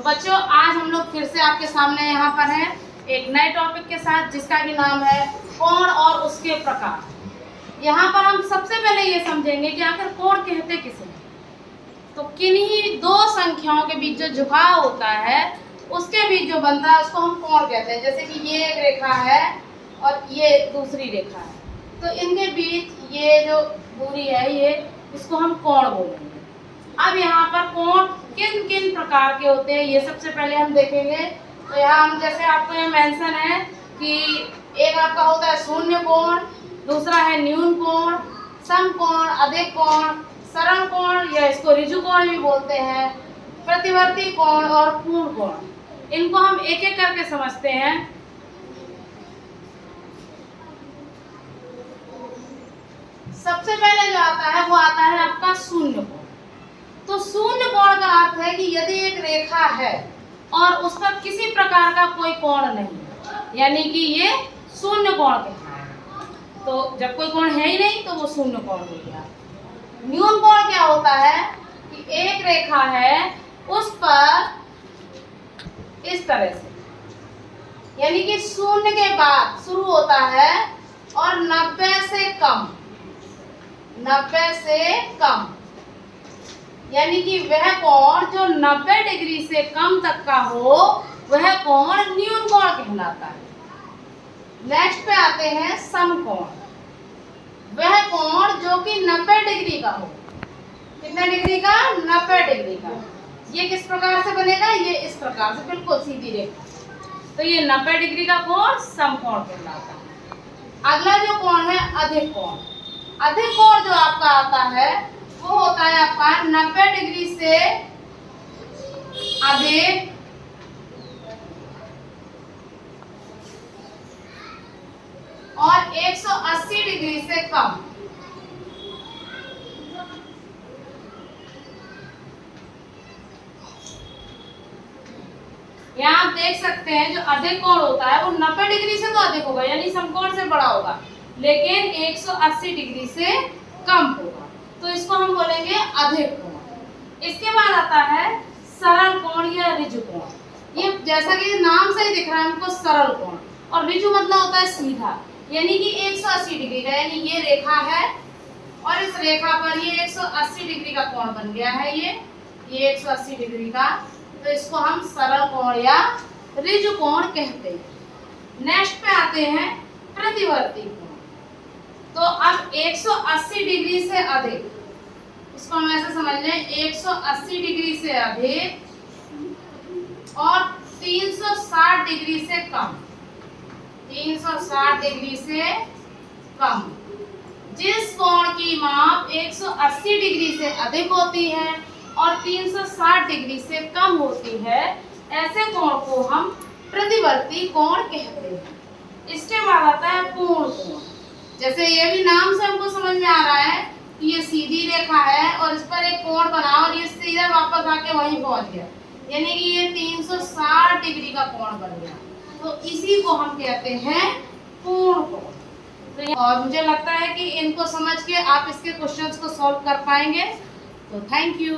बच्चों आज हम लोग फिर से आपके सामने यहाँ पर हैं एक नए टॉपिक के साथ जिसका भी नाम है कोण और उसके प्रकार। यहाँ पर हम सबसे पहले ये समझेंगे कि आखिर कोण कहते किसे। तो किन्हीं दो संख्याओं के बीच जो झुकाव होता है उसके बीच जो बनता है उसको हम कोण कहते हैं। जैसे कि ये एक रेखा है और ये दूसरी रेखा है, तो इनके बीच ये जो दूरी है ये इसको हम कोण बोलेंगे। अब यहाँ पर कोण किन किन प्रकार के होते हैं ये सबसे पहले हम देखेंगे। तो यहाँ हम जैसे आपको ये मेंशन है कि एक आपका होता है शून्य कोण, दूसरा है न्यून कोण, समकोण, अधिक कोण, सरल कोण या इसको ऋजु कोण भी बोलते हैं, प्रतिवर्ती कोण और पूर्ण कोण। इनको हम एक एक करके समझते हैं। सबसे पहले जो आता है वो आता है आपका शून्य कोण। तो शून्य कोण का अर्थ है कि यदि एक रेखा है और उस पर किसी प्रकार का कोई कोण नहीं, यानी कि ये शून्य कोण कहलाता है। तो जब कोई कोण है ही नहीं तो वो शून्य कोण हो गया। न्यून कोण क्या होता है कि एक रेखा है उस पर इस तरह से, यानी कि शून्य के बाद शुरू होता है और 90 से कम, 90 से कम, यानी कि वह कोण जो 90 डिग्री से कम तक का हो वह कोण न्यून कोण कहलाता है। नेक्स्ट पे आते हैं समकोण। वह कोण जो कि 90 डिग्री का हो। कितने डिग्री का? 90 डिग्री का। ये किस प्रकार से बनेगा? ये इस प्रकार से, बिल्कुल सीधी रेखा। तो ये 90 डिग्री का कोण समकोण कहलाता है। अगला जो कोण है अधिक कोण। अधिक कोण जो आपका आता है वो होता है आपका 90 डिग्री से अधिक और 180 डिग्री से कम। यहाँ आप देख सकते हैं जो अधिक कोण होता है वो 90 डिग्री से तो अधिक होगा, यानी समकोण से बड़ा होगा, लेकिन 180 डिग्री से कम होगा, तो इसको हम बोलेंगे अधिक कोण। इसके बाद आता है सरल कोण या ऋजु कोण। ये जैसा कि नाम से ही दिख रहा है हमको सरल कोण, और ऋजु मतलब होता है सीधा, यानी कि 180 डिग्री का, यानी ये रेखा है और इस रेखा पर ये 180 डिग्री का कोण बन गया है। ये 180 डिग्री का, तो इसको हम सरल कोण या ऋजु कोण कहते हैं। नेक्स्ट पे आते हैं प्रतिवर्ती कोण। तो अब 180 डिग्री से अधिक, इसको हम ऐसे समझ लें, 180 डिग्री से अधिक और 360 डिग्री से कम, 360 डिग्री से कम। जिस कोण की माप 180 डिग्री से अधिक होती है और 360 डिग्री से कम होती है, ऐसे कोण को हम प्रतिवर्ती कोण कहते हैं। इसके बाद आता है पूर्ण कोण। जैसे ये भी नाम से हमको समझ में आ रहा है कि ये सीधी रेखा है और इस पर एक कोण बना और ये सीधा वापस आके वहीं पहुंच गया, यानी कि ये 360 डिग्री का कोण बन गया, तो इसी को हम कहते हैं पूर्ण कोण। तो और मुझे लगता है कि इनको समझ के आप इसके क्वेश्चंस को सॉल्व कर पाएंगे। तो थैंक यू।